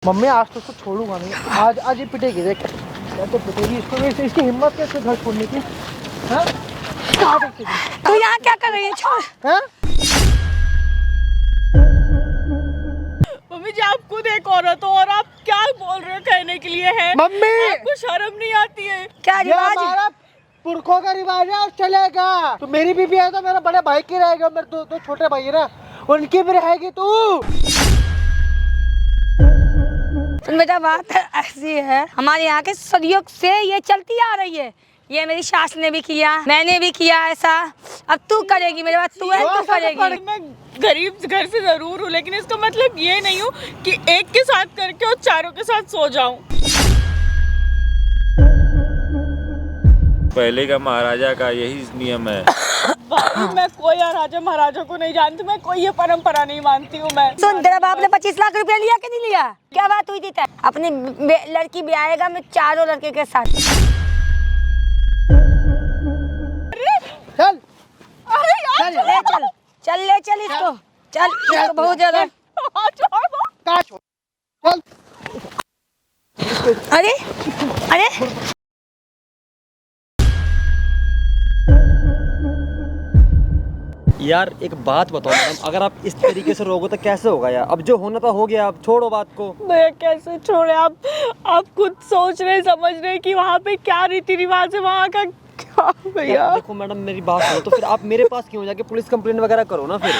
Mummy आज तो उसको छोड़ूंगा नहीं, आज आज ये पिटेगी, देख कैसे पिटेगी इसको, इसकी हिम्मत कैसे घर छोड़ने की। हाँ तू यहाँ क्या कर रही है? छोड़। हाँ मम्मी जी आप खुद एक औरत हो और आप क्या बोल रहे हो कहने के लिए है? मम्मी आपको शर्म नहीं आती है? क्या ये रिवाज? हमारा पुरखों का रिवाज है और चलेगा। तो मेरी बीबी है तो मेरा बड़े भाई की रहेगा, मेरे दो छोटे भाई है ना, उनकी भी रहेगी तू। बेटा बात ऐसी है, हमारे यहाँ के सदियों से ये चलती आ रही है। ये मेरी सास ने भी किया, मैंने भी किया ऐसा, अब तू करेगी। मेरे बाद तू है, तू करेगी। मैं गरीब घर से जरूर हूँ, लेकिन इसका मतलब ये नहीं हूँ कि एक के साथ करके और चारों के साथ सो जाऊं। पहले का महाराजा का यही नियम है। भाई मैं कोई राजा महाराजा को नहीं जानती, मैं कोई ये परंपरा नहीं मानती हूँ। मैं सुन, तेरा बाप ने 25 लाख रुपया लिया कि नहीं लिया? क्या बात हुई थी? अपनी लड़की ब्याहेगा मैं चारों लड़के के साथ। चल अरे यार ले चल, चल ले चल इसको, चल इसको बहुत ज्यादा। कहाँ छोड़, चल। अरे अरे यार एक बात बताओ मैडम, अगर आप इस तरीके से रहोगे तो कैसे होगा यार? अब जो होना था हो गया, अब छोड़ो बात को। भैया कैसे छोड़े? आप खुद सोच रहे समझ रहे कि वहाँ पे क्या रीति रिवाज है, वहाँ का क्या? भैया देखो मैडम मेरी बात सुनो, तो फिर आप मेरे पास क्यों जाके पुलिस कंप्लेंट वगैरह करो ना फिर।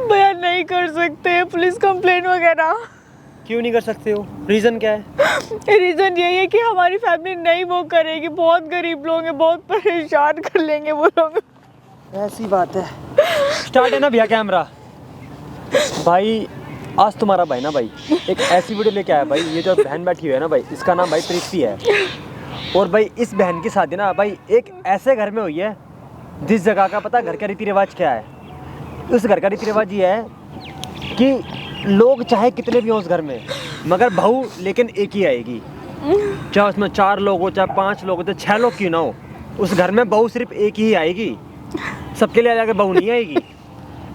भैया नहीं कर सकते पुलिस कंप्लेन वगैरह। क्यों नहीं कर सकते हो? रीजन क्या है? रीजन यही है कि हमारी फैमिली नहीं वो करेगी, बहुत गरीब लोग हैं, बहुत परेशान कर लेंगे वो लोग। ऐसी बात है। स्टार्ट है ना भैया कैमरा। भाई आज तुम्हारा भाई ना भाई एक ऐसी वीडियो लेके आया भाई। ये जो बहन बैठी हुई है ना भाई, इसका नाम भाई प्रीति है। और भाई इस बहन की शादी ना भाई एक ऐसे घर में हुई है जिस जगह का पता घर का रीति रिवाज क्या है। उस घर का रीति रिवाज ये है कि लोग चाहे कितने भी हों उस घर में, मगर बहू लेकिन एक ही आएगी। चाहे उसमें 4 लोग हो, चाहे 5 लोग हो, चाहे 6 लोग क्यों ना हो, उस घर में बहू सिर्फ एक ही आएगी। सबके लिए अलग बहू नहीं आएगी।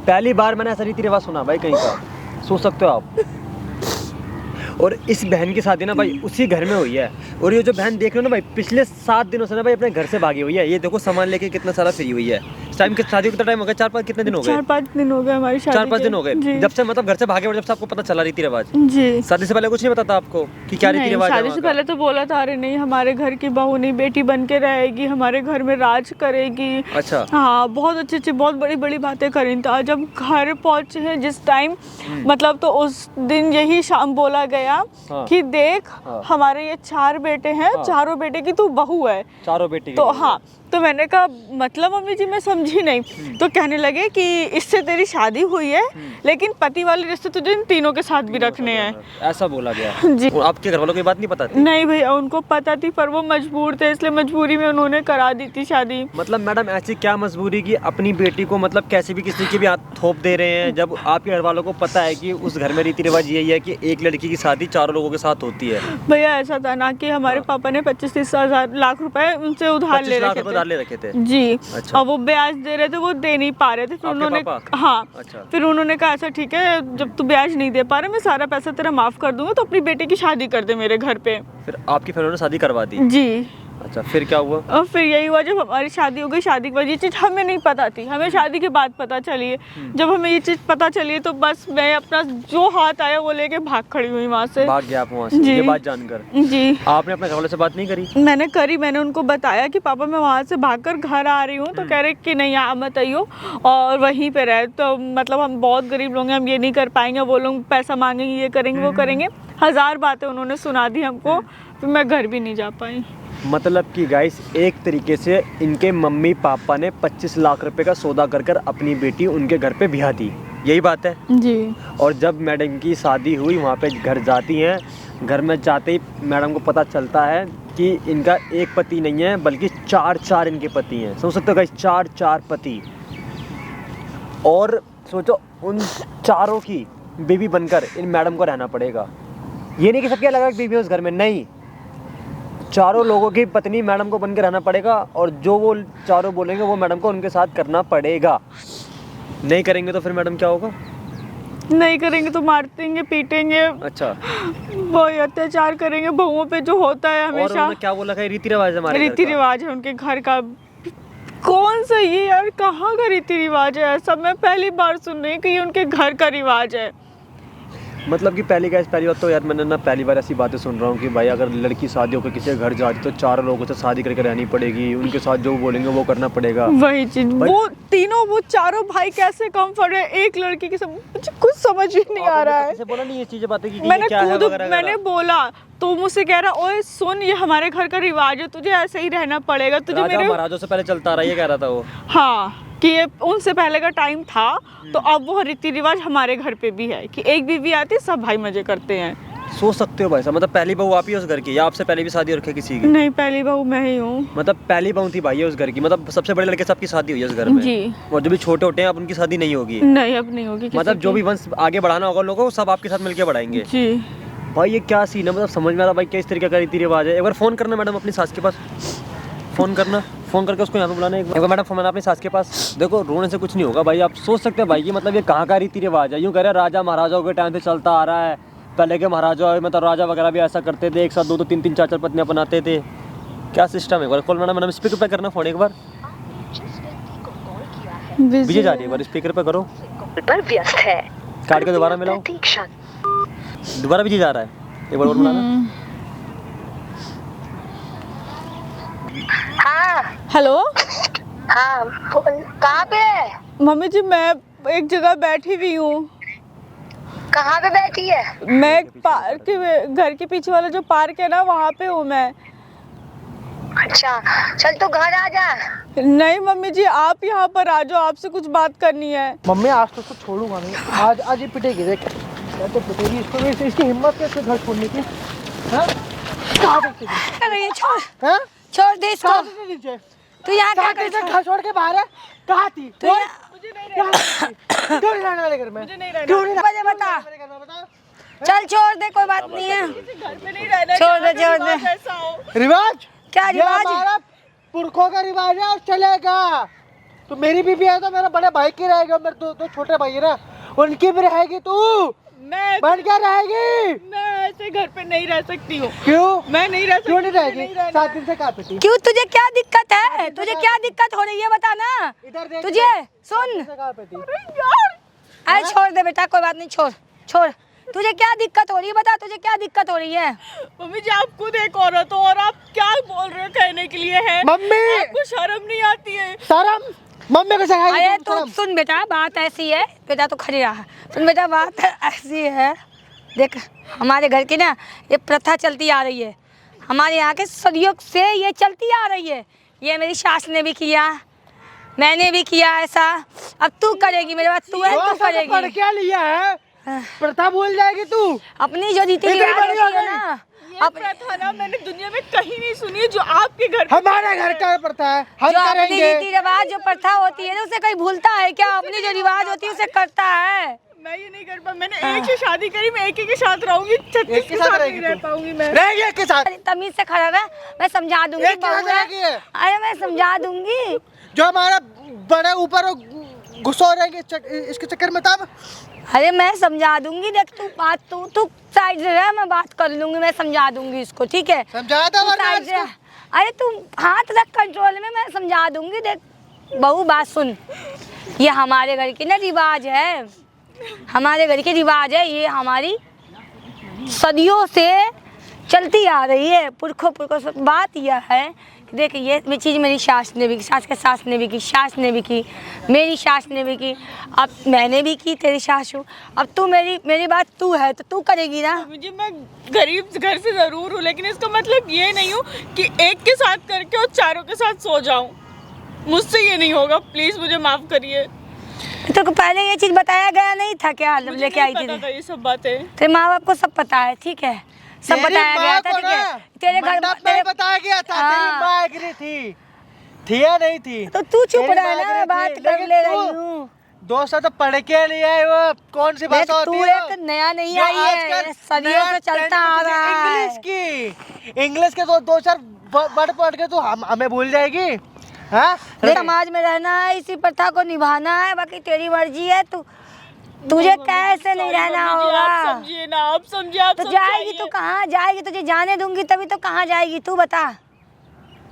पहली बार मैंने ऐसा रीति रिवाज सुना भाई कहीं का, सोच सकते हो आप। और इस बहन की शादी ना भाई उसी घर में हुई है। और ये जो बहन देख रहे हो ना भाई, पिछले 7 दिनों से ना भाई अपने घर से भागी हुई है। ये देखो सामान लेके कितना सारा फ्री हुई है। इस टाइम की शादी को कितना टाइम हो गया? 4-5 कितने दिन हो गए? 4-5 दिन हो गए हमारी शादी 4-5 दिन हो गए जी। जब से मतलब घर से भागे और जब से आपको पता चला रीति रिवाज। जी शादी से पहले कुछ नहीं पता था आपको कि क्या रीति रिवाज है? शादी से पहले तो बोला था अरे नहीं हमारे घर की बहू नहीं बेटी बन के रहेगी, हमारे घर में राज करेगी। अच्छा हाँ बहुत अच्छी बहुत बड़ी बड़ी बातें करी थी। जब घर पहुंचे हैं जिस टाइम मतलब तो उस दिन यही शाम बोला गया हाँ। कि देख हाँ। हमारे ये 4 बेटे हैं, हाँ। चारों बेटे की तू बहू है। चारों बेटी तो हाँ, तो मैंने कहा मतलब मम्मी जी मैं समझी नहीं। तो कहने लगे कि इससे तेरी शादी हुई है लेकिन पति वाले रिश्ते तुझे इन तीनों के साथ भी रखने हैं। ऐसा बोला गया जी और आपके घर वालों को ये बात नहीं पता थी? नहीं भैया उनको पता थी पर वो मजबूर थे, इसलिए मजबूरी में उन्होंने करा दी थी शादी। मतलब मैडम ऐसी क्या मजबूरी की अपनी बेटी को मतलब कैसे भी किसी की भी हाथ थोप दे रहे हैं, जब आपके घर वालों को पता है कि उस घर में रीति रिवाज यही है कि एक लड़की की शादी 4 लोगों के साथ होती है। भैया ऐसा था ना कि हमारे पापा ने 25-30 लाख रुपए उनसे उधार ले 25 लाख रखे रुपए थे। उधार ले रखे थे। जी अच्छा। और वो ब्याज दे रहे थे, वो दे नहीं पा रहे थे। फिर आपके उन्होंने पापा? हाँ अच्छा। फिर उन्होंने कहा ऐसा ठीक है जब तू ब्याज नहीं दे पा रहा मैं सारा पैसा तेरा माफ कर दूंगा, तो अपनी बेटे की शादी कर दे मेरे घर पे। फिर आपकी फैमिली ने शादी करवा दी? जी अच्छा फिर क्या हुआ? और फिर यही हुआ जब हमारी शादी हो गई। शादी के बाद ये चीज़ हमें नहीं पता थी, हमें शादी के बाद पता चली है। जब हमें ये चीज़ पता चली है तो बस मैं अपना जो हाथ आया वो लेके भाग खड़ी हुई वहाँ से। भाग गया आप वहाँ से जी। ये बात जानकर? जी आपने अपने घर वालों से बात नहीं करी? मैंने करी, मैंने उनको बताया कि पापा मैं वहाँ से भागकर घर आ रही हूँ। तो कह रहे कि नहीं यहाँ मत आइयो और वहीं पे रहे। तो मतलब हम बहुत गरीब लोग हैं, हम ये नहीं कर पाएंगे, वो लोग पैसा मांगेंगे, ये करेंगे वो करेंगे। 1000 बातें उन्होंने सुना दी हमको, फिर मैं घर भी नहीं जा पाई। मतलब कि गाइस एक तरीके से इनके मम्मी पापा ने 25 लाख रुपए का सौदा कर कर अपनी बेटी उनके घर पे ब्याह दी, यही बात है? जी और जब मैडम की शादी हुई वहाँ पे घर जाती हैं, घर में जाते ही मैडम को पता चलता है कि इनका एक पति नहीं है बल्कि 4 इनके पति हैं। समझ सकते हो गाइस, 4 पति। और सोचो उन चारों की बीवी बनकर इन मैडम को रहना पड़ेगा। ये नहीं कि सबकी अलग अलग बीवी है उस घर में, नहीं, 4 लोगों की पत्नी मैडम को बनकर रहना पड़ेगा और जो वो 4 बोलेंगे वो मैडम को उनके साथ करना पड़ेगा। नहीं करेंगे तो फिर मैडम क्या होगा? नहीं करेंगे तो मार देंगे, पीटेंगे, अच्छा, वही अत्याचार करेंगे बहुओं पे जो होता है और हमेशा। उन्होंने क्या बोला है? रीति रिवाज है हमारे घर रीति का। रिवाज है उनके घर का। कौन सा ये यार, कहाँ का रीति रिवाज है ऐसा? मैं पहली बार सुन रही हूँ कि ये उनके घर का रिवाज है। मतलब कि पहली बार तो यार मैंने ना पहली बार ऐसी बातें सुन रहा हूँ कि भाई अगर लड़की शादी होकर किसी के घर जाती तो 4 लोगों से शादी करके रहनी पड़ेगी, उनके साथ जो बोलेंगे वो करना पड़ेगा। वही चीज, वो चारों भाई कैसे कम्फर्ट है एक लड़की के सब, मुझे कुछ समझ ही नहीं आ रहा है। किसी से बोला नहीं ये चीजें बातें कि मैंने ये क्या है वगैरह मैंने बोला तो मुझसे कह रहा, ओए सुन ये हमारे घर का रिवाज है, तुझे ऐसे ही रहना पड़ेगा, तुझे राजा मेरे। महाराजों से पहले चलता रहा, ये कह रहा था वो। हाँ, कि ये उनसे पहले का टाइम था, तो अब वो रीति रिवाज हमारे घर पे भी है कि एक बीवी आती है, सब भाई मजे करते हैं। सोच सकते हो भाई साहब, मतलब पहली बहू आप ही हो उस घर की या आपसे पहले भी शादी हो रखी है किसी की? नहीं, पहली बहू मैं ही हूँ। मतलब पहली बहू थी भाई है उस घर की, मतलब सबसे बड़े लड़के सबकी शादी हुई है उस घर में जी। और जो भी छोटे होते हैं अब उनकी शादी नहीं होगी। नहीं, अब नहीं होगी किसी मतलब जो की। भी वंश आगे बढ़ाना होगा लोगों को सब आपके साथ मिलकर बढ़ाएंगे। जी। भाई ये क्या सीन है, मतलब समझ में आ रहा भाई क्या इस तरीके का रीति रिवाज है। एक बार फोन करना मैडम अपनी सास के पास, फोन करना, फोन करके उसको यहाँ पे बुलाना एक बार। मैडम फोन अपनी सास के पास। देखो रोने से कुछ नहीं होगा भाई, आप सोच सकते हैं भाई कि मतलब ये कहाँ का रीति रिवाज है। यूँ कह रहे हैं राजा महाराजाओं के टाइम से चलता आ रहा है, पहले के महाराजा मतलब राजा वगैरह भी ऐसा करते थे, एक साथ 2-2 3-3 4-4 पत्नियां बनाते थे। क्या सिस्टम है? एक बार कॉल मैडम स्पीकर पे करना फोन एक बार, विजय जा रही है, एक बार स्पीकर पे करो। पर व्यस्त है, काट के दोबारा मिलाओ, प्रतीक्षा। दोबारा विजय जा रहा है, एक बार और बुलाना। हाँ हेलो हाँ, कहाँ पे है? मम्मी जी, मैं एक जगह बैठी हुई हूँ। कहाँ पे बैठी है? मैं एक पार्क के, घर के पीछे वाला जो पार्क है ना, वहाँ पे हूँ मैं। अच्छा, चल तो घर आ जा। नहीं मम्मी जी, आप यहाँ पर आ जाओ, आपसे कुछ बात करनी है। मम्मी आज तो उसको छोड़ूंगा नहीं, आज ही पिटेगी, देख क्या तो पिटेगी इसको। इसकी हिम्मत कैसे घर छोड़ने की? हाँ? कहाँ देखते थे? अरे ये छोड़, हाँ? छोड़ दे इसको। कहाँ थे नीचे? तू यहाँ क्या कहाँ कर थे? घर छोड़ के बाहर है? कहाँ थी? तू यहाँ क्यों नहीं रहने वाले घर में? मुझे नहीं रहना। क्यों नहीं मुझे बता। रहने घर में? बता। चल छोड़ दे, कोई बात नहीं है। घर पे नहीं रहना, छोड़ दे, छोड़ दे। ऐसा हो। रिवाज? क्या ये रिवाज? हमारा पुरखों का रिवाज है और चलेगा। तो मेरी बीबी है तो मेरे बड़े भाई की रहेगी, और मेरे दो छोटे भाई है ना, उनकी भी रहेगी। तू मैं बन क्या रहेगी? मैं ऐसे घर पे नहीं रह सकती हूँ। क्यों? मैं नहीं रह सकती। क्यों नहीं मुझे रहेगी? रहना। 7 दिन से कहाँ पे थी? क्यों, तुझे क्या दिक्कत है? तुझे क्या दिक्कत हो रही है बता ना। इधर देख, तुझे 7 दिन सुन, से कहाँ पे थी? अरे छोड़ दे बेटा, कोई बात नहीं, छोड़ छोड़। तुझे क्या दिक्कत हो रही है बता, तुझे क्या दिक्कत हो रही है? मम्मी जी, आप खुद एक औरत हो और आप क्या बोल रहे हो कहने के लिए है? मम्मी आपको शर्म नहीं आती है? शर्म मम्मी को सिखाई अरे तुम तू सुन बेटा, बात ऐसी है बेटा, तो खड़ी रहा। सुन बेटा, बात ऐसी है, देख हमारे घर की ना ये प्रथा चलती आ रही है, हमारे यहाँ के सदियों से ये चलती आ रही है। ये मेरी सास ने भी किया, मैंने भी किया ऐसा, अब तू करेगी, मेरे बाद तू है, तू पढ़ करेगी। क्या लिया है? प्रथा भूल जाएगी तू। अपनी जो रीति इतनी रिवाज बड़ी हो होती है गई। ना, ये प्रथा ना मैंने दुनिया में कहीं नहीं सुनी है जो आपके घर पे हमारे घर का प्रथा है, हम जो अपनी करेंगे। रीति रिवाज जो प्रथा होती है ना, उसे कोई भूलता है क्या? अपनी जो रिवाज होती है उसे करता है। मैं ये नहीं कर पा। मैंने एक से शादी करी, मैं एक ही के साथ रहूंगी, 36 एक के के साथ साथ रहेगी नहीं रह तू? पाऊंगी मैं। रहेगी एक के साथ। तमीज से खड़ा रहा, मैं समझा दूंगी। एक के साथ बहू है। रहेगी ये। अरे मैं समझा दूंगी। जो हमारा बड़े ऊपर गुस्सा हो रहेंगे इसके चक्कर में, तब अरे मैं समझा दूंगी, देख तू बात, तू साइड से रह, मैं बात कर लूंगी, मैं समझा दूंगी इसको, ठीक है? समझा दो तू वरना साइड से इसको। रह। अरे तू हाथ रख कंट्रोल में, मैं समझा दूंगी। देख बहू, बात सुन, ये हमारे घर की ना रिवाज है, हमारे घर की रिवाज है, ये हमारी सदियों से चलती आ रही है, पुरखों से। बात यह है कि देख, ये चीज़ मेरी सास ने भी की, सास के सास ने भी की, सास ने भी की, मेरी सास ने भी की, अब मैंने भी की, तेरी सास हूँ, अब तू मेरी बात तू है तो तू करेगी ना। मुझे, मैं गरीब घर से जरूर हूँ, लेकिन इसका मतलब ये नहीं हूँ कि एक के साथ करके और चारों के साथ सो जाऊँ। मुझसे ये नहीं होगा, प्लीज मुझे माफ करिए। तो पहले ये चीज़ बताया गया नहीं था क्या? लेके आई थी पता था ये सब बातें। तेरे माँ बाप को सब पता है, ठीक है? सब बताया गया था, ठीक है? तेरे घर में बताया गया था, तेरी हाँ। माँ एग्री थी या नहीं थी? तो तू चुप तेरी रहा माँ ना, एग्री मैं थी, बात कर लेकिन ले तू रही हूँ। दोस्तों तो पढ़ के लिए है, वो कौन सी भाषा होती तू है? एक नया नहीं जो आई है, आजकल सदियों नया से trend चलता आ में रहा है। इंग्लिश के 2-4 वर्ड पढ़ के तू हमें भूल जाएगी। हाँ, समाज में रहना है, इसी प्रथा को निभाना है, बाकी तेरी मर्जी है। तू तुझे मम्मी, कैसे नहीं sorry, रहना मम्मी जी, होगा? आप समझिए ना, आप समझिए, आप तो जाएगी तो समझाइए। कहाँ जाएगी? तुझे जाने दूंगी तभी तो कहाँ जाएगी तू बता,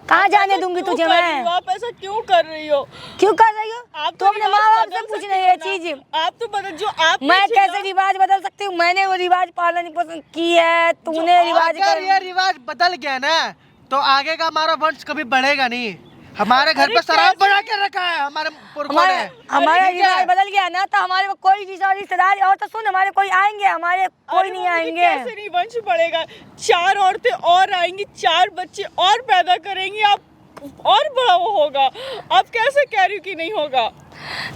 कहाँ जाने ऐसा दूंगी क्यों तुझे कर रही मैं? हो? आप ऐसा क्यों कर रही हो? क्यों कर रही हो? आप तो अपने माँ बाप से पूछ नहीं ये चीज। आप तो बदल जो आप मैं कैसे रिवाज बदल सकती हूँ? मैंने वो रिवाज पालन पसंद की है, तूने रिवाज अगर ये रिवाज बदल गया ना तो आगे का हमारा वंश कभी बढ़ेगा नहीं। हमारे घर पे शराब बना के रखा है हमारे पुरखों ने। हमारा रिवाज बदल गया ना तो हमारे को कोई रिश्तेदार और तो सुन, हमारे कोई आएंगे, हमारे कोई नहीं आएंगे। कैसे नहीं वंश बढ़ेगा? 4 औरतें और आएंगी, 4 बच्चे और पैदा करेंगी, आप और बड़ा वो होगा। आप कैसे कह रही हो कि नहीं होगा?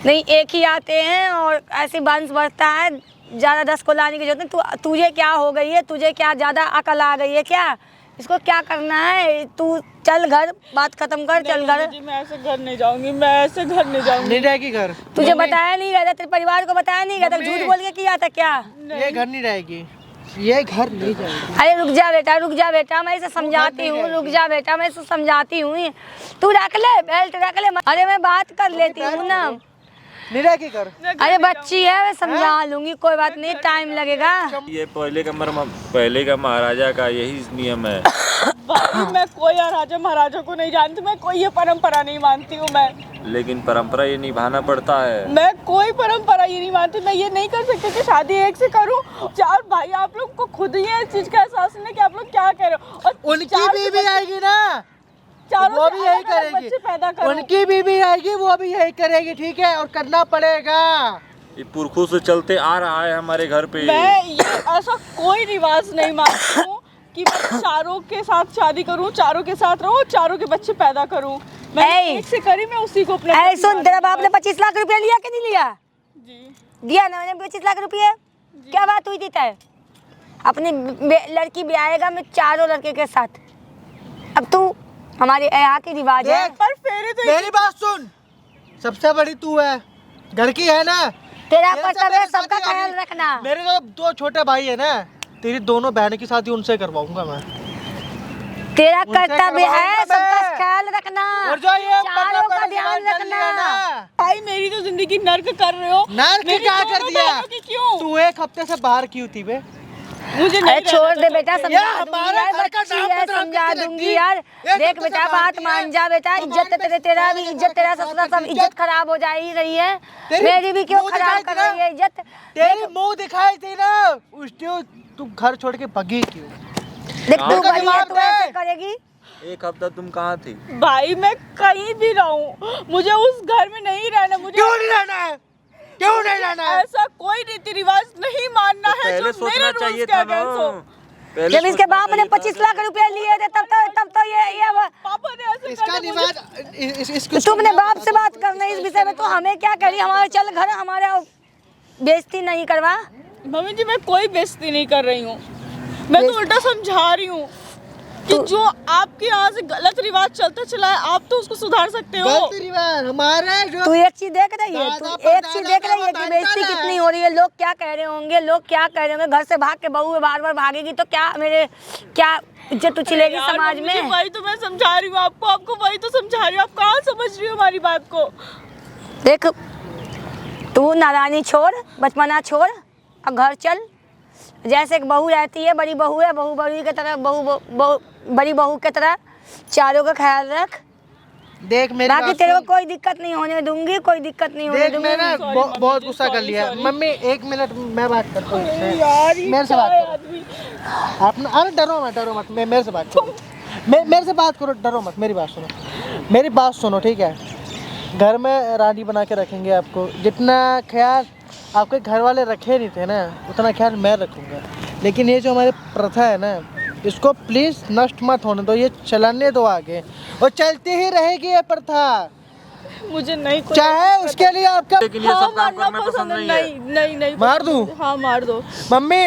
नहीं, एक ही आते हैं और ऐसे वंश बढ़ता है, ज़्यादा 10 को लाने की जरूरत नहीं। तुझे क्या हो गई है? तुझे क्या ज़्यादा अकल आ गई है क्या? इसको क्या करना है? तू चल घर, बात खत्म कर, चल घर। जी मैं ऐसे घर नहीं जाऊंगी, मैं ऐसे घर नहीं जाऊंगी। नहीं रहेगी घर। तुझे बताया नहीं गया था, तेरे परिवार को बताया नहीं गया था, झूठ बोल के किया था क्या? ये घर नहीं रहेगी, ये घर नहीं जाएगी। अरे रुक जा बेटा, रुक जा बेटा, मैं इसे समझाती हूँ। रुक जा बेटा, मैं इसे समझाती हूँ। तू रख ले बेल्ट, रख ले। अरे मैं बात कर लेती हूँ ना। नहीं रहेगी घर। अरे बच्ची है, मैं समझा लूंगी, कोई बात नहीं, टाइम लगेगा। ये पहले का महाराजा का यही नियम है। भाई मैं कोई राजा महाराजा को नहीं जानती, मैं कोई ये परंपरा नहीं मानती हूँ मैं। लेकिन परंपरा ये निभाना पड़ता है। मैं कोई परंपरा ये नहीं मानती। मैं ये नहीं कर सकती कि शादी एक से करूं। 4 भाई, आप लोग को खुद ही इस चीज का एहसास नहीं कि आप लोग क्या कह रहे हो। और उनकी बीवी आएगी ना, चारों वो से भी यही अलग-अलग बच्चे पैदा करेगी। करो। उनकी बीवी आएगी, वो भी यही करेगी, ठीक है? और करना पड़ेगा। ये पुरखों से चलते आ रहा है हमारे घर पे। मैं ये ऐसा कोई रिवाज नहीं मानती हूँ कि मैं चारों के साथ शादी करूं, चारों के साथ रहूं, चारों के बच्चे पैदा करूं। मैं एक से करी, मैं उसी को अपने ऐ सुन, तेरा बाप ने 25 लाख रुपया लिया कि नहीं लिया? जी दिया ना मैंने 25 लाख रुपये। क्या बात हुई थी तय? अपनी लड़की ब्याहेगा मैं 4 लड़के के साथ। अब तू हमारे यहाँ की रिवाज है। देख, पर फेरे तो मेरी बात सुन, सबसे बड़ी तू है, घर की है ना। तेरा मेरे से कर्तव्य मेरी सबका शादी ख्याल होगी। रखना। मेरे तो 2 छोटे भाई है ना, तेरी दोनों बहन की शादी उनसे करवाऊंगा मैं। तेरा उनसे कर्तव्य है करवाऊंगा सबका मैं। ख्याल रखना, और जो ये चारों का बड़ा ध्यान कर लिया रखना। ना, भाई मेरी तो जिंदगी नर्क कर रहे हो। नर्क मेरी क्या दोनों कर दिया? बहनों की क्यों? तू 1 हफ्ते से बाहर क्यों थी बे? मुझे अरे नहीं छोड़ रहना दे था बेटा, घर पे। समझा ये दूंगी हमारे यार, घर का बच्ची नाम है, बदनाम समझा करके दूंगी रखती। यार। एक देख हफ्ते बेटा, से बात बाहर मान थी जा यार। बेटा, भगवान इज्जत पे तेरा भी, पैर इज्जत तेरा लगा ससुरा के सब इज्जत। इज्जत खराब हो जा ही रही है। तेरी मेरी भी क्यों मुंह खराब दिखाई कर थी ना? रही है इज्जत? तेरी मुंह दिखाई थी ना, उसने तू घर छोड़ के भगी क्यों? देख तू का बड़ी है, जवाब तू दे। ऐसे करेगी? एक हफ्ता तुम कहाँ थी? भाई मैं कहीं भी रहूं, मुझे उस घर में नहीं रहना। मुझे क्यों नहीं रहना है? क्यों नहीं रहना है? ऐसा कोई रीति रिवाज नहीं मानना तो है पहले जो मेरे सोचना रूल्स चाहिए के था ना। अगेंस्ट हो। पहले जब इसके सोचना बाप ने चाहिए था। 25 लाख रुपए लिए थे तब तो ये पापा ने ऐसे इसका करके मुझे- रिवाज इसको तू अपने बाप से बात करना इस विषय में, तो हमें क्या करी? हमारे चल घर, हमारा बेइज्जती नहीं करवा। मम्मी जी मैं कोई बेइज्जती नहीं कर रही हूँ, मैं तो उल्टा समझा रही हूँ कि जो आपके यहाँ से गलत रिवाज चलता चला है, आप तो उसको सुधार सकते हो। गलत रिवाज हमारे जो तू एक चीज देख रही है, तू दादा एक चीज परदादा देख का रही है वो कि बनता बेइज्जती ना कितनी है। हो रही है। लोग क्या कह रहे होंगे, लोग क्या कह रहे होंगे? घर से भाग के बहू बार बार भागेगी तो क्या मेरे क्या इज्जत उछलेगी यार, समाज मम्मी जी, में? वही तो मैं समझा रही हूँ आपको वही तो समझा रही हूँ। आप कहाँ समझ रही हो हमारी बात को? देख, तू नादानी छोड़, बचपना छोड़, अब घर चल। जैसे एक बहू रहती है, बड़ी बहू है, बहू की तरह, बड़ी बहू की तरह चारों का ख्याल रख। देख मेरी बाकी बात तेरे को सुन। कोई दिक्कत नहीं होने दूंगी, कोई दिक्कत नहीं होने देख दूंगी। मैंने Sorry, मम्मी बहुत जी, गुस्सा कर sorry, लिया। sorry। मम्मी 1 मिनट मैं बात करता हूँ इससे। यार ये मेरे से क्या बात है करो। आदमी? आप ना, अरे डरो मत, मेरे से बात करो। मेरे से बात करो, डरो मत, मेरी बात सुनो, ठीक है? घर में रानी बना के रखेंगे आपको। जितना ख्याल आपके घर वाले रखे नहीं थे ना, उतना ख्याल मैं रखूँगा। लेकिन ये जो हमारी प्रथा है ना, इसको प्लीज़ नष्ट मत होने दो, ये चलाने दो आगे, और चलती ही रहेगी ये प्रथा, मुझे नहीं कोई चाहे उसके लिए आपका लेकिन ये सब काम मारना करना पसंद नहीं है। नहीं मार दूं? हाँ मार दो। मम्मी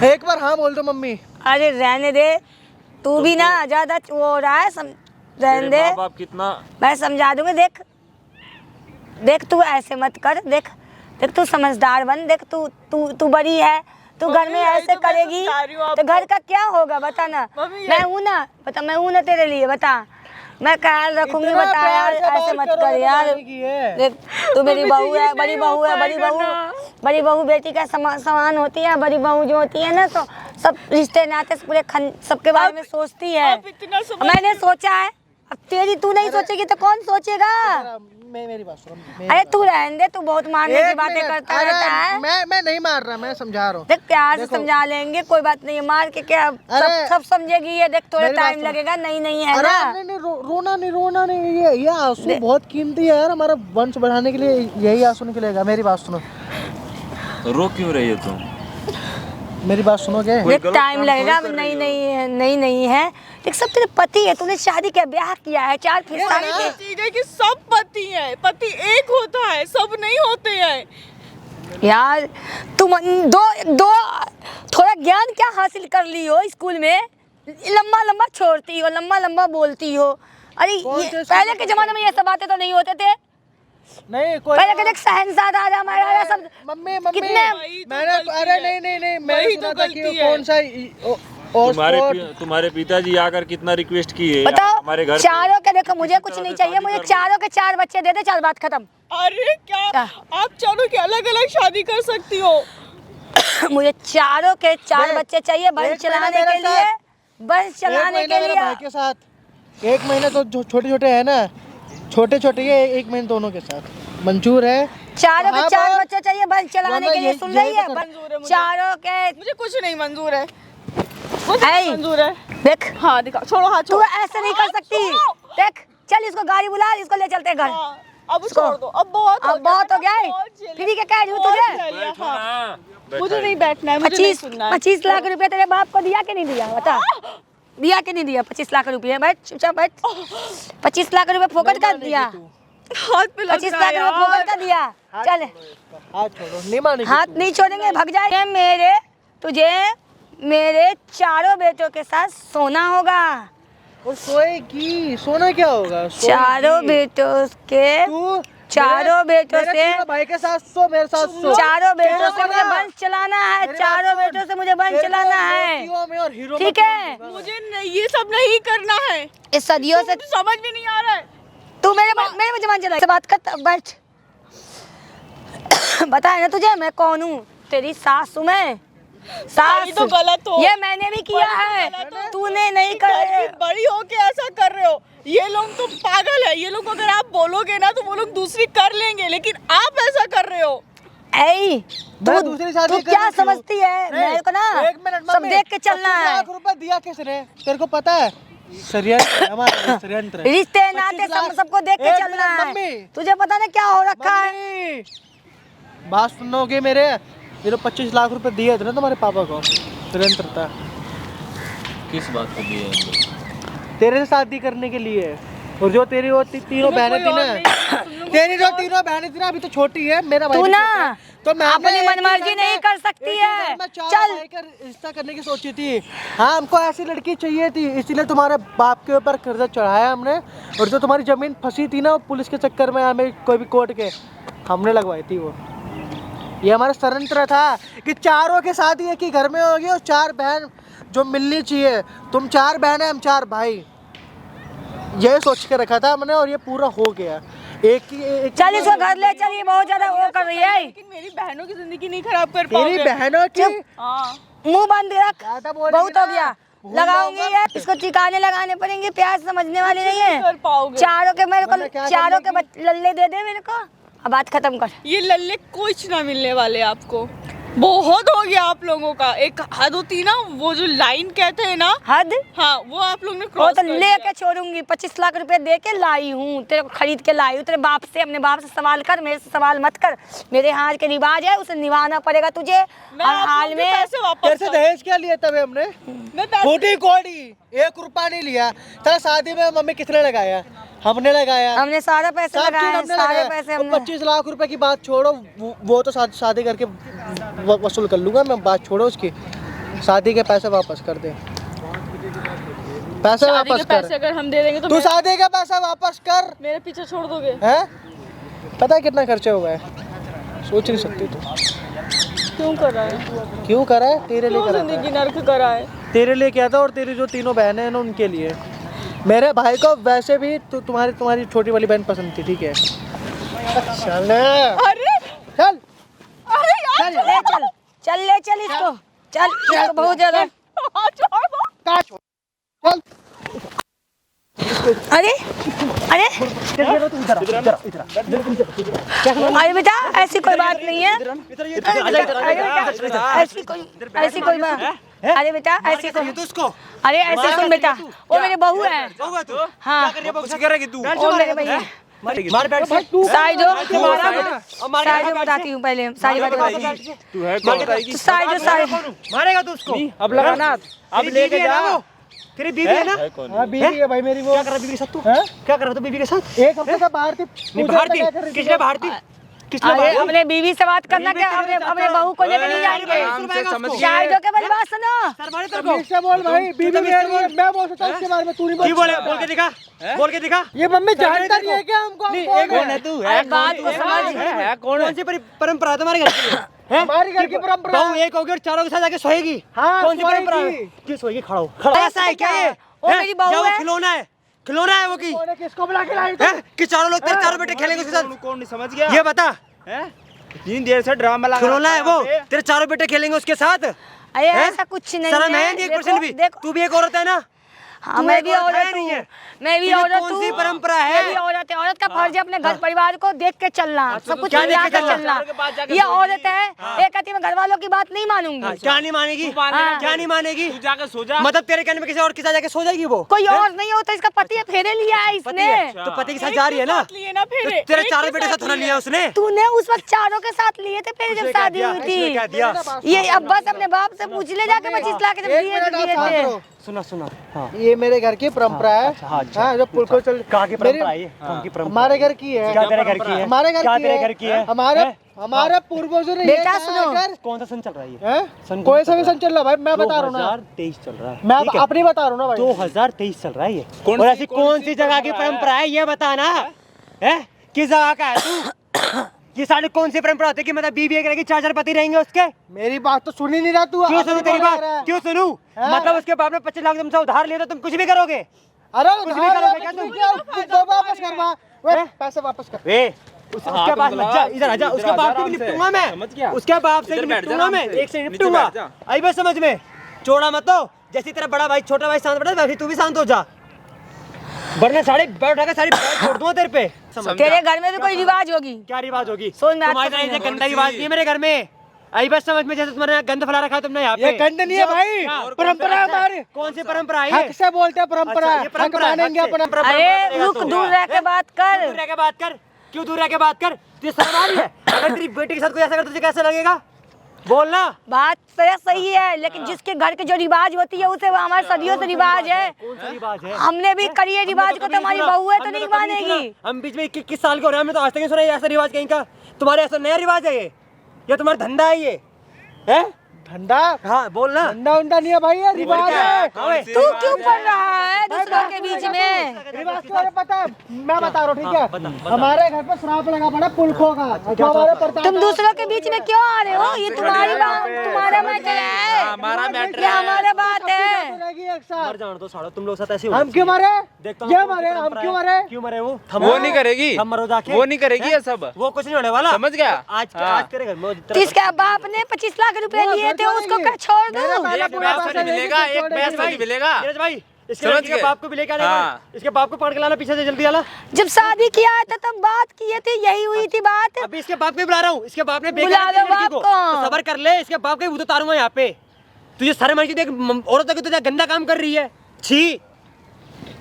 एक बार हाँ बोल दो मम्मी। अरे रहने दे, तू भी ना ज्यादा वो हो रहा है, रहने तेरे दे, माँ बाप कितना मैं समझा दूंगी। देख तू ऐसे मत कर, देख तू समझदार बन, देख तू बड़ी है, तू घर में मम्मी, यही ऐसे तो मैं करेगी समझा रही हूँ तो आपको। घर का क्या होगा? बता ना, मम्मी, मैं हूँ ना तेरे लिए, बता। मैं ख्याल रखूंगी। इतना बता यार, प्यार से ऐसे बात मत करो, कर यार। बताने की है। देख तू मेरी मम्मी बहू जी, है, ये बड़ी नहीं बहू हो है, बड़ी पाएगा बहू, ना। बड़ी बहू बेटी का समान होती है। बड़ी बहू जो होती है ना, तो सब रिश्ते नाते से पूरे सबके बारे में सोचती है। आप इतना समझ मैंने सोचा है, अब तेरी तू नहीं सोचेगी तो कौन सोचेगा? मेरी बात सुनो, अरे तू रहने दे, तू बहुत मारने की बातें करता रहता है। मैं नहीं मार रहा, मैं समझा रहा हूँ। देख प्यार से देखो। समझा लेंगे, कोई बात नहीं। मार के क्या अरे, सब समझेगी ये। देख थोड़ा मेरी बात टाइम सुनो। लगेगा, नहीं है अरे ना। नहीं, रोना नहीं, ये आंसू बहुत कीमती है यार, हमारा वंश बढ़ाने के लिए यही आंसू निकलेगा। मेरी बात सुनो, रो क्यों रही हो तुम? मेरी बात सुनोगे? कोई देख गलत टाइम काम लगेगा। थोड़ी कर नहीं रही हो। नहीं है। देख सब तेरे पति है, तूने शादी किया, ब्याह किया है, 4 फिर शादी ये के। चीज है कि सब पति है, पति एक होता है, सब नहीं होते हैं। यार तुम दो थोड़ा ज्ञान क्या हासिल कर ली हो स्कूल में? लंबा छोड़ती हो, लंबा बोलती हो। अरे पहले के जमाने में ये सब बातें तो नहीं होते थे। नहीं कोई पहले के देख शहंशाह राजा महाराजा सब मम्मी कितने मैंने अरे नहीं मैंने वही सुना तो था कि गलती वो कौन सा तुम्हारे पिताजी आकर कितना रिक्वेस्ट किए बताओ। हमारे घर पे। चारों के देखो, मुझे कुछ नहीं चाहिए, मुझे चारों के 4 बच्चे दे दे, 4 बात खत्म। अरे क्या आप चारों की अलग अलग शादी कर सकती हो? मुझे चारों के 4 देख, बच्चे चाहिए बंस एक चलाने महीना के मेरे लिए, साथ। बंस चलाने के लिए। भाई के साथ 1 महीना तो जो छोटे है ना, छोटे ये 1 महीने दोनों के साथ मंजूर है। चारों के हाँ, 4 बोल। बच्चे चाहिए बंस चलाने वरना के लिए। यही- सुन यही रही है? तो मंजूर है मुझे। चारों के मुझे कुछ नहीं मंजूर है, मुझे ऐ, नहीं मंजूर है। देख हाँ दिखा, छोड़ो हाथ तू छोड़ो। ऐसे नहीं कर हाथ सकती। छोड़ो। देख चल, इसको गाड़ी बुला, इसको ले चलते हैं घर। हाँ, अब छोड़ दो, अब बहुत अब बहुत हो गया है। बहुत झेल फ्री के कह रही हूँ बहुत तुझे। झेल लिया, बैठो हाँ। ना, मुझे नहीं बैठना है, मुझे नहीं सुनना है। 25 लाख रुपए तेरे बाप को दिया कि नहीं दिया? बता, दिया कि नहीं दिया? 25 लाख रुपए। बैठ चुपचाप बैठ। 25 लाख रुपए फोकट कर दिया। हाथ पे लग 25 रहा लाख है रुपए फोकट यार। कर दिया। चल हाथ छोड़ो, नहीं मानेगी हाथ तू। नहीं छोड़ेंगे, भग जाए। तुझे मेरे चारों बेटों के साथ सोना होगा। और सोएगी, सोना क्या होगा? सोएगी। चारों बेटों के तू चारों बेटों मेरे से तीनों भाई के साथ सो, मेरे साथ सो। चारों बेटों से तेरे मुझे को बंस चलाना है। मेरी चारों बात सुन। बेटों से मुझे बंस तेरे को चलाना है। मोतियों में और हीरो ठीक में है? करूंगा मैं। मुझे नहीं, ये सब नहीं करना है। इस सदियों से मुझे समझ में नहीं आ रहा है। तू मेरे मुझे बंस चला। बात कर, बैठ। बताया ना तुझे मैं कौन हूँ? तेरी सास हूँ मैं। सास। ये तो गलत हो। ये मैंने भी किया है, तूने नहीं घर कर। की बड़ी हो के ऐसा कर रहे हो। ये लोग तो पागल है, ये लोग अगर आप बोलोगे ना तो वो लोग दूसरी कर लेंगे, लेकिन आप ऐसा कर रहे हो। ऐ मैं दूसरी शादी तू कर क्या रही हूँ। समझती है? नहीं, मेरे को ना 1 मिनट सब मम्मी, देख के चलना 25 है। लाख रुपए दिया किसने? तेरे को पता है? षड्यंत्र है, हमारा षड्यंत्र है। रिश्ते 25 नाते लाख। सबको देख के 1 चलना मिनट, है। मम्मी। तुझे पता नहीं क्या हो रखा है? मम्मी, बात सुनोगे मेरे? ये तो 25 लाख रुपए दिए थे ना तुम्हारे पापा को, षड्यंत्र था। किस बात को दिए हम लोग? तेरे से शादी करने के लिए। और जो तेरी वो तीनों बहनें थी ना, तेरी जो तीनों बहनें थी ना, अभी तो छोटी है, मेरा भाई तू भी ना छोटा है। तो मैं अपनी मनमर्जी नहीं कर सकती है। चल चल रिश्ता करने की सोची थी। हाँ, हमको ऐसी लड़की चाहिए थी, इसीलिए तुम्हारे बाप के ऊपर कर्जा चढ़ाया हमने। और जो तुम्हारी जमीन फंसी थी ना पुलिस के चक्कर में, हमें कोई भी कोर्ट के, हमने लगवाई थी वो। ये हमारा षड्यंत्र था कि चारों के शादी एक ही घर में होगी और 4 बहन जो मिलनी चाहिए। तुम 4 बहनें, हम 4 भाई। ये सोच के रखा था हमने और ये पूरा हो गया। एक चल इसको घर ले चल, ये बहुत ज्यादा वो कर रही है। लेकिन मेरी बहनों की जिंदगी नहीं खराब कर तेरी पाओगे। बहनों की हाँ, मुंह बंद रख, ज्यादा बोलेगी बहुत हो ना, गया। भूल लगाऊंगी जाऊंगा। ये, इसको ठिकाने लगाने पड़ेंगे। प्यार समझने वाली नहीं नहीं कर है। पाओगे। चारों के मेरे वरना को क्या कर चारों के लेगी? लल्ले दे दे मेरे को। अब बात खत्म कर। ये लल्ले कुछ ना मिलने वाले आपको। बहुत हो गया आप लोगों का। एक हद होती है ना, वो जो लाइन कहते हैं ना, हद हाँ, वो आप लोग ने वो क्रॉस तो कर लेके दिया। छोड़ूंगी। 25 लाख रुपए दे के लाई हूँ, तेरे को खरीद के लाई हूँ। तेरे बाप से, अपने बाप से सवाल कर, मेरे से सवाल मत कर। मेरे हाथ के रिवाज है, उसे निभाना पड़ेगा तुझे। मैं और आप हाल लोगों के में पैसे तेरे वापस से कर- दहेज क्या लिया तब हमने? मैं पैसे- छोटी कोड़ी 1 रुपया नहीं लिया। तेरा शादी में मम्मी कितने लगाया? हमने लगाया। हमने सारा पैसे सब चीज लगाए, हमने सारे लगाया। पैसे और हमने। 25 लाख रुपए की बात छोड़ो, वो तो शादी करके वसूल कर लूंगा मैं। बात छोड़ो उसकी, शादी के पैसे वापस कर दे। पैसे शादी के वापस कर। पैसे अगर हम दे देंगे तो तू शादी का पैसा वापस कर। मेरे पीछे छोड़ दोगे? हैं? पता है कितना खर्चा हुआ है? सोच नहीं सकती तू। क्यों कर रहा है? क्यों करा है? तेरे लिए क्यों करा जिंदगी था। नर्क करा है? तेरे लिए किया था और तेरी जो तीनों बहनें हैं ना उनके लिए। मेरे भाई को वैसे भी तुम्हारी छोटी वाली बहन पसंद थी, ठीक है? चल अरे चल अरे यार ले चल इसको बहुत ज्यादा। काट चल अरे अरे अरे बेटा ऐसी कोई बात नहीं है। ऐसी कोई बात। अरे बेटा ऐसी कोई, अरे ऐसे सुन बेटा, वो मेरे बहू है। हाँ वो मेरे भैया। साइड हो बताती हूँ, पहले सारी बात बताती हूँ। मारेगा तू उसको? अब लगाना, अब लेके जा। तेरी बीवी है ना? हाँ बीवी है भाई मेरी। वो क्या कर रहा बीवी के साथ तू? क्या कर रहा तू बीवी के साथ? एक हफ्ते से बाहर थी। बाहर थी? किसने बाहर थी? अरे अपने बीवी से बात करना क्या, अपने बहू को लेकर नहीं जाएंगे। शायद के बड़ी बात सुनो। इससे बोल भाई, बीवी मेरी, मैं बोल सकता हूँ इसके बारे में, तू नहीं बोल। बोल के दिखा, बोल के दिखा। ये मम्मी जानता नहीं है क्या हमको? कौन है तू? बात को समझ। कौन सी परंपरा है तुम्हारे घर की? हमारी घर की परंपरा। बहू एक होगी और चारों के साथ जाके सोएगी। हाँ, कौन सी परंपरा है? सोएगी। क्यों सोएगी? खड़ा हो, खड़ा। ऐसा है क्या ये? वो मेरी बहू क्या वो है। खिलौना है? खिलौना है वो की? किसको बुला के लाई? कि चारों लोग तेरे चारों बेटे खेलेंगे उसके साथ? कौन नहीं समझ गया? ये बता, इतनी देर से ड्रामा लगा खिलौना है वो? तेरे चारों बेटे खेलेंगे उसके साथ? अरे ऐसा कुछ नहीं शर्म है है। 1% भी? तू भी एक औरत है ना? हाँ मैं भी औरत हूँ, मैं भी औरत कौन हूँ। सी परंपरा है? मैं भी औरत है। औरत का फर्ज है अपने घर परिवार को देख के चलना, सब कुछ क्या देख मिला के कर चलना। ये औरत है, एक कहती मैं घर वालों की बात नहीं मानूंगी। क्या नहीं मानेगी? क्या नहीं मानेगी? तू जाकर सो जा। मतलब तेरे कहने में किसी और के साथ जाके सो जाएगी वो? कोई और नहीं होता, इसका पति है, फेरे लिया है इसने। तो पति के साथ जा रही है ना? लिए ना तो फिर तेरे चारों बेटे साथ होना लिया उसने? तूने उस वक्त चारों के साथ लिए थे, फिर जब शादी हुई इसने क्या थी। दिया? ये अब बस अपने बाप से पूछ ले जाके 25 लाख जब दिए थे। सुना सुना। हाँ ये मेरे घर की परंपरा है। हाँ, अच्छा। हाँ, जो पुरखों चल कहाँ की परंपरा है ये? कौन की परंपरा? हमारे घर की है। क्या तेरे घर की है? हमारे घर क्या की तेरे है। घर की है? हमारे पूर्वजों ने बेटा ये सुनो। कहा अगर- कौन सा सन चल रहा है ये? हैं? कोई सा भी सन चल रहा है भाई, मैं बता रहा हूँ ना। 2023 चल रहा है। मैं ठीक है? अपनी बता रहा हूँ ना भाई। 2023 चल रहा है ये। और ऐसी कौन सी जगह की परंपरा है ये बताना है? किस जगह का है तू? ये सारी कौन सी परंपरा होती है कि मतलब बीवी एक रहेगी, 4 पति रहेंगे उसके? मेरी बात तो सुन ही नहीं रहा तू। क्यों सुनू तेरी बात? है। क्यों सुनू? हाँ? मतलब उसके बाप ने 25 लाख तुमसे उधार लिया तो तुम कुछ भी करोगे? अरे कुछ भी करोगे क्या तुम? वो वापस करवा, वे पैसे वापस कर। उसके बाद मत जा, इधर आजा। उसके बाप से भी निपटूंगा मैं। समझ गया? उसके बाप से इधर बैठ जा निपटूंगा मैं, आराम से। एक से नीचे निपटूंगा। बैठ जा। आई बात समझ में? चोड़ा मत हो। जैसी तेरा बड़ा भाई छोटा भाई शांत बैठा वैसे तू भी शांत हो जा, वरना सारी बैठ उठा के सारी बैठ छोड़ दूंगा तेरे पे। तेरे घर में भी कोई रिवाज होगी। क्या रिवाज होगी? सुन मैं तुम्हारे तरह ये गंदा रिवाज नहीं है मेरे घर में। आई बस समझ में, जैसे तुम्हारे यहाँ गंद फैला रखा है तुमने यहाँ पे। ये गंद नहीं है भाई, परंपरा है हमारी। कौन सी परंपरा है हक ये? से बोलते हैं परंपरा अच्छा, है। ये परंपरा है, मानेंगे हक से। अपना। अरे रुक, दूर रह के बात कर। दूर रह के बात कर। क्यों दूर रह के बात कर? तुझे शर्म आ रही है? अगर तेरी बेटी के साथ कोई ऐसा कर तुझे कैसा लगेगा? बोलना। बात तेरा सही है, लेकिन जिसके घर के जो रिवाज होती है उसे वो हमारे सदियों से रिवाज है। कौन सा रिवाज है? हमने भी करी है रिवाज को, तो हमारी बहू है तो नहीं मानेगी। हम बीच में 21 साल के हो रहे हैं, हमने तो आज तक नहीं सुना ये ऐसा रिवाज कहीं का। तुम्हारे ऐसा नया रिवाज है ये तुम्हारा धंधा है ये? है ठंडा हाँ बोलना। ठंडा उंडा नहीं है भाई, ये रिवाज है। तू क्यों पढ़ रहा है दूसरों के बीच में? रिवाज के बारे में पता है, मैं बता रहा हूँ ठीक है। हमारे घर पे श्राप लगा पड़ा पुरखों का, जो हमारे परदादा- तुम दूसरों के बीच में क्यों आ रहे हो? ये तुम्हारी बात, तुम्हारा मैटर है, हमारा मैटर ये हमारा बात है। रहेगी एक साथ। मर जाने दो साड़ो, तुम लोग साथ ऐसे हो। हम क्यों मरे? देखता हूँ ये कौन सी मरे, हम परंपरा क्यों है। मरे? क्यों मरे वो? वो नहीं करेगी, हम मरो जाके। वो नहीं करेगी ये सब। वो कुछ नहीं होने वाला। समझ गया? आज हाँ। आज करेगा। तो इसके बाप ने 25 लाख रुपए लिए थे, उसको क्या छोड़ दूं? मेरा एक पैसा नहीं मिलेगा, एक पैसा नहीं मिलेगा। नीरज भाई, इसके समझ लड़की के गए? बाप को भी लेकर आना। हाँ। इसके बाप को पकड़ के लाना पीछे से, जल्दी आना। जब शादी किया था तब बात किए थे, यही हुई थी बात। अभी इसके बाप को भी बुला रहा हूँ। इसके बाप ने बुला बेकार लो लड़की बाप को। को। तो सबर कर ले, इसके बाप को भी उतारूंगा यहाँ पे। तुझे सारे मन की देख, औरत की तुझे गंदा काम कर रही है। छी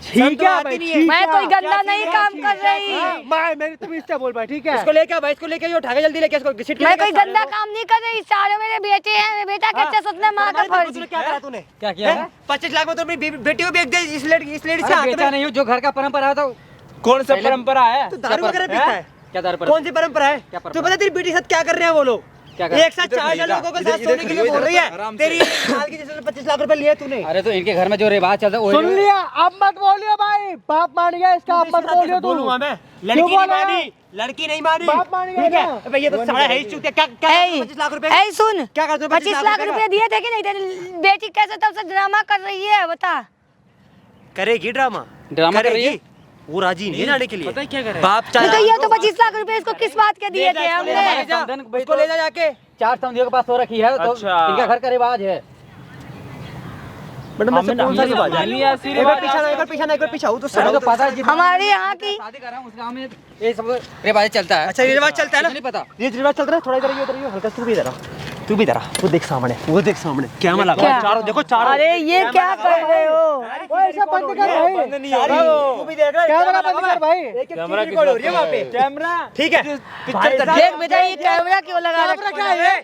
ठीक है भाई, ठीक मैं है। कोई गंदा नहीं काम कर रही, मैं मेरी तुम इससे बोल भाई, ठीक है। इसको लेके आ भाई, इसको लेके उठा के जल्दी लेके इसको घसीट के मैं लेके कोई आ। गंदा काम नहीं कर रही। सारे मेरे बेटे हैं, मेरे बेटा कहते सोचना माँ का हमारे फर्ज। तूने क्या करा तूने? क्या किया है? 25 लाख में तो अपनी बेटी को बेच दे इस लेडी से अरे हाथ बेचा में। नहीं हूँ, जो घर का परंपरा है तो कौन सा परंपरा है? तू दारू वगैरह पीता है? क्या दारू पर कौन सी परंपरा है? क्या परंपरा? तू पता तेरी बेटी के साथ क्या कर रहे हैं वो लोग? क्या कर- एक साथ 4 लोगों के साथ सोने के लिए बोल रही है। तेरी साल की जैसे 25 लाख रुपए लिए तूने। अरे तो इनके घर में जो रिवाज चलता है सुन वही लिया, अब मत बोलियो भाई, बाप मान गया इसका, अब मत बोलियो तू। बोलूंगा मैं। लड़की क्यों नहीं बोला? मानी, लड़की नहीं मानी। बाप मान गया ठीक है? ना? अबे ये तो सारा है ही चूतिया। क्या क्या 25 लाख रुपए? ऐ सुन, क्या करते हो 25 लाख रुपए दिए थे कि नहीं? तेरी बेटी कैसे तब से ड्रामा कर रही है बता। करेगी ड्रामा ड्रामा कर रही है? वो राजी नहीं है जाने के लिए। पता है क्या करे? बाप नहीं चाहे तो ये तो 25 लाख रुपए इसको किस बात के दिए थे हमने? उसको ले जा जाके 4 समझियों के पास हो रखी है, तो अच्छा। इनका घर का रिवाज है। मैडम ऐसे कौन सा रिवाज है? एक बार पीछे ना, एक बार पीछे ना, एक बार पीछे आओ तो सर सर को पता है हमारे यहाँ की शादी कर रहा हूँ उस गांव में ये सब रिवाज चलता है। अच्छा ये रिवाज चलता है ना? नहीं पता। ये रिवाज चल रहा है, थोड़ा इधर आइए, हल्का तू भी इधर आ, तू भी इधर आ, वो देख सामने, वो देख सामने क्या लगा क्या? चारों देखो चारों। अरे ये क्या कर रहे हो? ओ ऐसा बंद कर भाई, तू भी देख रहा है कैमरा बंद कर भाई। कैमरा रिकॉर्ड हो रही है वहाँ पे कैमरा। ठीक है देख बेटा ये कैमरा क्यों लगा रखा है?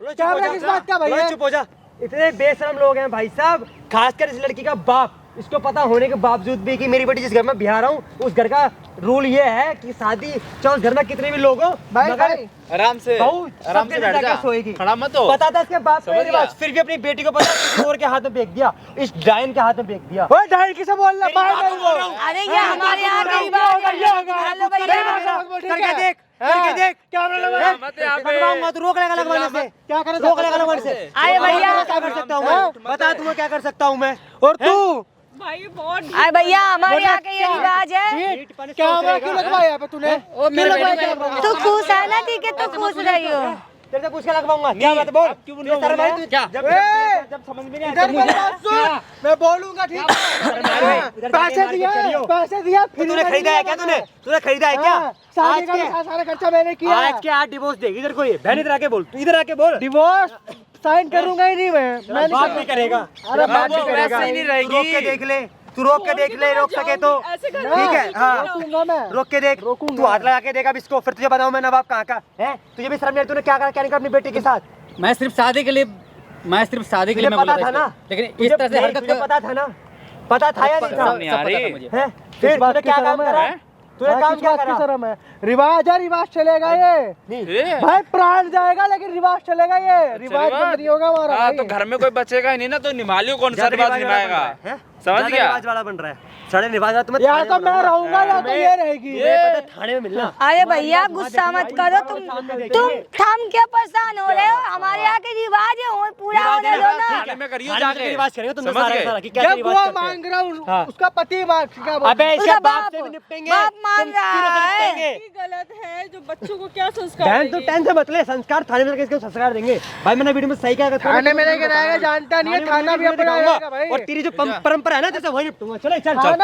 कैमरा किस बात का भाई है? चुप हो जा। इतने बेशरम लोग हैं भाई साहब, खासकर इस लड़की का बाप। इसको पता होने के बावजूद भी कि मेरी बेटी जिस घर में बिहार हूँ उस घर का रूल ये है कि शादी चाहे उस घर में कितने भी लोग हो भाई मगर भाई आराम से बहू आराम सबके से साथ बैठ जा, जाकर सोएगी। खड़ा मत हो। पता था इसके बाप समझ का गया। रिवाज, फिर भी अपनी बेटी को पता किसी और के हाथ में फेंक दिया, इस डायन के हाथ में फेंक दिया। ओए ढाई किसे बोल रहा बाहर नहीं बोल। अरे ये हमारे यहाँ का रिवाज है। हेलो भैया करके देख, करके देख कैमरा लगा मत यहाँ पे। लगवाऊंगा तो रोक लेगा लगवाने से। क्या करे? रोक लेगा लगवाने से। आए भैया क्या कर सकता हूँ मैं? बता तुम्हें क्या कर सकता हूँ मैं? और तू भाई बहुत आए भैया हमारे यहाँ का ये रिवाज है। कैमरा क्यों लगवाया यहाँ पे तूने? क्यों लगवाया कैमरा? तू खुश है ना? ठीक है तू खुश रही हो। तेरे से पूछ के लगवाऊंगा क्या बात है बोल। ये सारा भाई तू क्या? जब समझ में नहीं इधर मेरी बात सुन, मैं बोलूंगा ठीक है? पैसे दिया तो तूने खरीदा है क्या? तूने खरीदा है क्या? शादी का सारा खर्चा मैंने किया। आज के आज डिवोर्स देगी इधर कोई बहन इधर आके बोल, तू इधर आके बोल। डिवोर्स साइन करूंगा ही नहीं मैं बात भी करेगा। अरे बात भी वो करेगा। वैसे ही नहीं रहेगी। रोक के देख ले, तू रोक के देख ले, रोक सके तो ठीक है। हाँ रोकूंगा मैं। रोक के देख, तू हाथ लगा के देख अब इसको, फिर तुझे बताऊं मैं नवाब कहाँ का है। तुझे भी शर्म नहीं, तूने क्या करा क्या नहीं करा अपनी बेटी के साथ? मैं सिर्फ शादी के लिए मैं तुझे बोला पता था ना? इसको। लेकिन इस तरह से हरकत तुझे पता था ना? पता था या नहीं था? सब पता था मुझे। हैं? फिर तूने क्या काम करा? तूने काम क्या करा? शर्म है? रिवाज है, रिवाज चलेगा ये भाई, प्राण जाएगा लेकिन रिवाज चलेगा ये। रिवाज बंद नहीं होगा हमारा हाँ भाई। तो घर में कोई बचेगा ही नहीं ना, तो निभालियो कौन सा रिवाज निभाएगा? समझ गया? रिवाज वाला बन रहा है, साढ़े रिवाज वाला। तुम्हें या तो मैं रहूंगा या तो ये रहेगी। पता थाने में मिलना। अरे भैया गुस्सा मत करो, तुम थम के परेशान हो रहे हो। हमारे यहाँ के रिवाज है, पूरा होने दो ना। थाने में करियो थाने में जाके। रिवाज करेंगे तुम समझ सारा गए? सारा कि कैसे जब रिवाज वो करते हैं। मांग रहा हूँ हाँ। उसका पति मांग क्या बोल- अबे इसके उसका बाप बाप से भी निपटेंगे। बाप मान तुम रहा तीनों से है। निपटेंगे। गलत है, जो बच्चों को क्या संस्कार बहन तो देगी? टेंशन मत ले, संस्कार थाने में इसको संस्कार देंगे भाई। मैंने वीडियो में सही क्या थाने में नहीं गिराएगा, जानता नहीं है, थाना भी अपना आएगा भाई। और तेरी जो परंपरा है ना जैसे वही निपटूंगा। चलो चल चल।